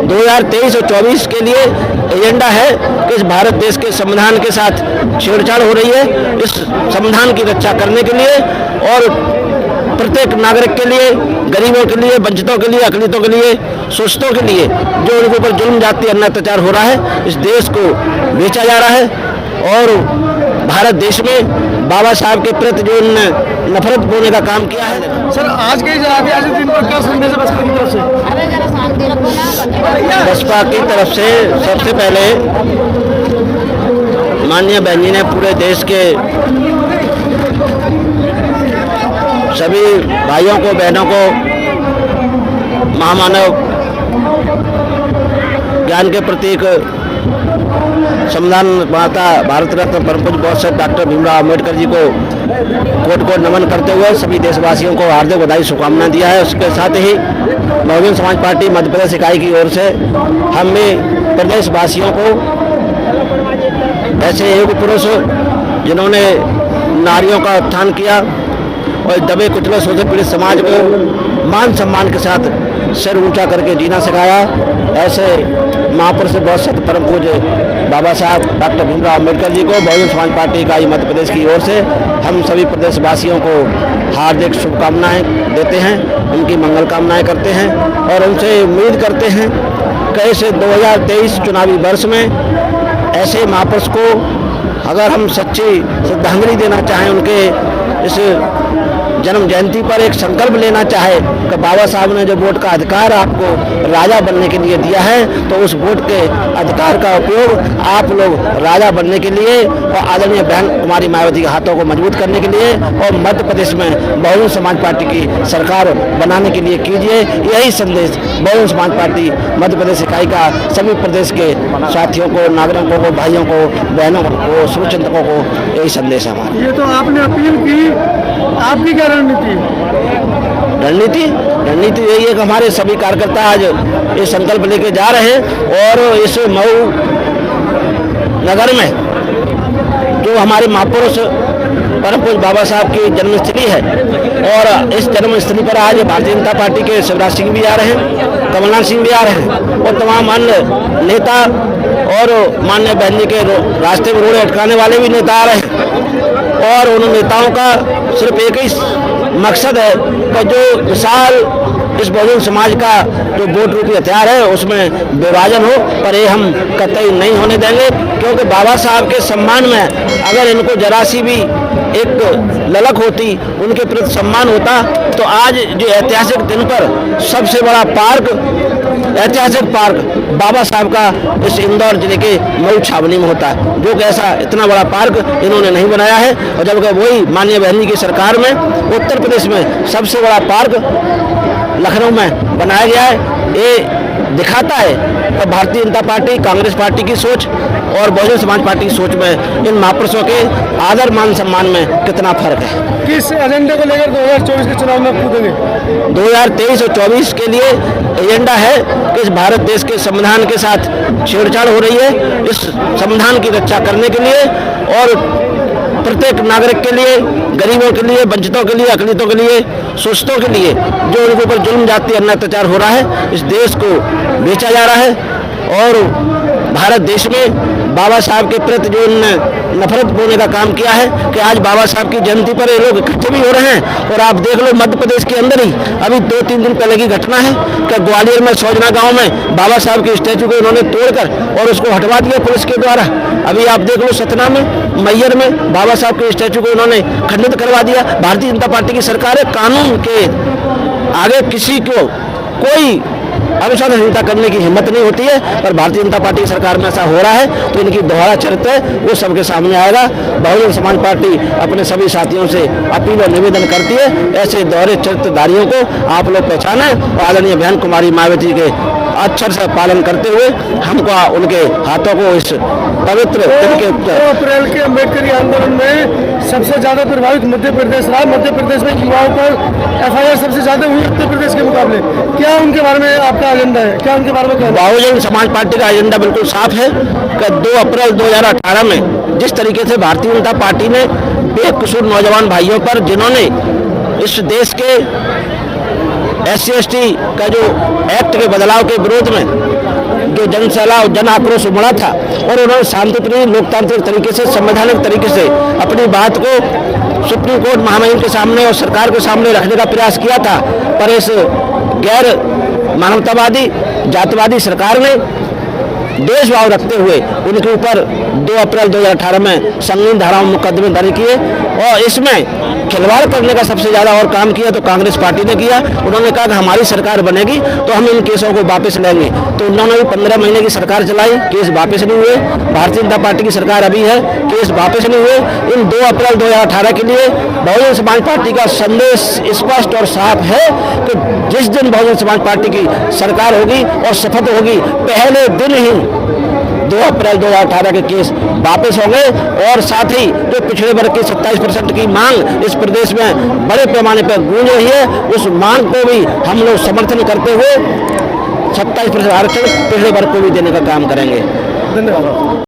2023 और 24 के लिए एजेंडा है कि इस भारत देश के संविधान के साथ छेड़छाड़ हो रही है। इस संविधान की रक्षा करने के लिए और प्रत्येक नागरिक के लिए, गरीबों के लिए, वंचितों के लिए, अकलितों के लिए, शोषितों के लिए जो उनके ऊपर जुल्म जाति अन्याय अत्याचार हो रहा है, इस देश को बेचा जा रहा है। और भारत देश में बाबा साहब के प्रति जो नफरत बोने का काम किया है। सर, आज के दिन पर क्या संदेश है बसपा की तरफ से? बसपा की तरफ से सबसे पहले माननीय बहन जी ने पूरे देश के सभी भाइयों को, बहनों को महामानव ज्ञान के प्रतीक संविधान माता भारत रत्न परम पूज्य बौद्ध डॉक्टर भीमराव अम्बेडकर जी को कोट कोट नमन करते हुए सभी देशवासियों को हार्दिक बधाई शुभकामनाएं दिया है। उसके साथ ही बहुजन समाज पार्टी मध्य प्रदेश इकाई की ओर से हम भी प्रदेशवासियों को ऐसे युग पुरुष जिन्होंने नारियों का उत्थान किया और दबे कुचले शोषित पीड़ित समाज को मान सम्मान के साथ सिर ऊंचा करके जीना सिखाया, ऐसे महापुरुष बौद्ध सत्य परम पूज्य बाबा साहब डॉक्टर भीमराव अम्बेडकर जी को बहुजन समाज पार्टी इकाई मध्य प्रदेश की ओर से हम सभी प्रदेशवासियों को हार्दिक शुभकामनाएं देते हैं, उनकी मंगल कामनाएं करते हैं और उनसे उम्मीद करते हैं कि इस 2023 चुनावी वर्ष में ऐसे महापुरुष को अगर हम सच्ची श्रद्धांजलि देना चाहें, उनके इस जन्म जयंती पर एक संकल्प लेना चाहे कि बाबा साहब ने जो वोट का अधिकार आपको राजा बनने के लिए दिया है, तो उस वोट के अधिकार का उपयोग आप लोग राजा बनने के लिए और आदरणीय बहन कुमारी मायावती के हाथों को मजबूत करने के लिए और मध्य प्रदेश में बहुजन समाज पार्टी की सरकार बनाने के लिए कीजिए। यही संदेश बहुजन समाज पार्टी मध्य प्रदेश इकाई का सभी प्रदेश के साथियों को, नागरिकों को, भाइयों को, बहनों को, शुभचिंतकों को यही संदेश है हमारा। ये तो आपने अपील की, आपकी क्या रणनीति? रणनीति यही है कि हमारे सभी कार्यकर्ता आज ये संकल्प लेके जा रहे हैं और इस मऊ नगर में जो हमारे महापुरुष परम पूज्य बाबा साहब की जन्मस्थली है और इस जन्मस्थली पर आज भारतीय जनता पार्टी के शिवराज सिंह भी आ रहे हैं, कमलनाथ सिंह भी आ रहे हैं और तमाम अन्य नेता और माननीय बहन जी के रास्ते में रोड़े अटकाने वाले भी नेता आ रहे हैं। और उन नेताओं का सिर्फ एक ही मकसद है कि जो विशाल इस बहुजन समाज का जो वोट रूपी हथियार है उसमें विभाजन हो, पर ये हम कतई नहीं होने देंगे, क्योंकि बाबा साहब के सम्मान में अगर इनको जरा सी भी एक ललक होती, उनके प्रति सम्मान होता, तो आज जो ऐतिहासिक दिन पर सबसे बड़ा पार्क, ऐतिहासिक पार्क बाबा साहब का इस इंदौर जिले के मऊ छावनी में होता है, जो कि ऐसा इतना बड़ा पार्क इन्होंने नहीं बनाया है। और जबकि वही माननीय बहन जी की सरकार में उत्तर प्रदेश में सबसे बड़ा पार्क लखनऊ में बनाया गया है। ये दिखाता है कि भारतीय जनता पार्टी, कांग्रेस पार्टी की सोच और बहुजन समाज पार्टी की सोच में इन महापुरुषों के आदर मान सम्मान में कितना फर्क है। किस एजेंडे को लेकर 2024 के चुनाव में कूदेंगे? 2023 और 24 के लिए एजेंडा है कि इस भारत देश के संविधान के साथ छेड़छाड़ हो रही है, इस संविधान की रक्षा करने के लिए और प्रत्येक नागरिक के लिए, गरीबों के लिए, वंचितों के लिए, अकलितों के लिए, शोषितों के लिए जो उनके ऊपर जुल्म जाति अन्याय अत्याचार हो रहा है, इस देश को बेचा जा रहा है। और भारत देश में बाबा साहब के प्रति जो नफरत बोने का काम किया है कि आज बाबा साहब की जयंती पर ये लोग इकट्ठे भी हो रहे हैं। और आप देख लो मध्य प्रदेश के अंदर ही अभी 2-3 दिन पहले की घटना है कि ग्वालियर में सौजना गांव में बाबा साहब के स्टैचू को इन्होंने तोड़कर और उसको हटवा दिया पुलिस के द्वारा। अभी आप देख लो सतना में, मैयर में बाबा साहब के स्टैचू को इन्होंने खंडित करवा दिया। भारतीय जनता पार्टी की सरकार है, कानून के आगे किसी को कोई अनुशासनहीनता करने की हिम्मत नहीं होती है, पर भारतीय जनता पार्टी की सरकार में ऐसा हो रहा है, तो इनकी दोहरा चरित्र है वो सबके सामने आएगा। बहुजन समाज पार्टी अपने सभी साथियों से अपील और निवेदन करती है, ऐसे दोहरे चरित्रधारियों को आप लोग पहचाने और आदरणीय बहन कुमारी मायावती के अक्षर से पालन करते हुए हमको उनके हाथों को इस पवित्र दिन के 2 अप्रैल के अम्बेडकरी आंदोलन में सबसे ज्यादा प्रभावित मध्य प्रदेश रहा। मध्य प्रदेश में युवाओं पर FIR सबसे ज्यादा हुई उत्तर प्रदेश के मुकाबले। क्या उनके बारे में आपका एजेंडा है? क्या उनके बारे में कहना है? बहुजन समाज पार्टी का एजेंडा बिल्कुल साफ है कि 2 अप्रैल 2018 में जिस तरीके से भारतीय जनता पार्टी ने बेकसूर नौजवान भाइयों पर, जिन्होंने इस देश के SC/ST का जो एक्ट के बदलाव के विरोध में जो जन सैलाब जन आक्रोश उमड़ा था और उन्होंने शांतिप्रिय लोकतांत्रिक तरीके से संवैधानिक तरीके से अपनी बात को सुप्रीम कोर्ट महामहिम के सामने और सरकार के सामने रखने का प्रयास किया था, पर इस गैर मानवतावादी जातिवादी सरकार ने देशभाव रखते हुए उनके ऊपर 2 अप्रैल 2018 में संगीन धाराओं में मुकदमे दर्ज किए और इसमें खिलवाड़ करने का सबसे ज़्यादा और काम किया तो कांग्रेस पार्टी ने किया। उन्होंने कहा कि हमारी सरकार बनेगी तो हम इन केसों को वापस लेंगे, तो उन्होंने भी 15 महीने की सरकार चलाई, केस वापस नहीं हुए। भारतीय जनता पार्टी की सरकार अभी है, केस वापस नहीं हुए। इन 2 अप्रैल 2018 के लिए बहुजन समाज पार्टी का संदेश स्पष्ट और साफ है कि जिस दिन बहुजन समाज पार्टी की सरकार होगी और शपथ होगी, पहले दिन ही 2 अप्रैल 2018 के केस वापस होंगे और साथ ही जो पिछड़े वर्ग की 27% की मांग इस प्रदेश में बड़े पैमाने पर गूंज रही है, उस मांग को भी हम लोग समर्थन करते हुए 27% आरक्षण पिछड़े वर्ग को भी देने का काम करेंगे। धन्यवाद।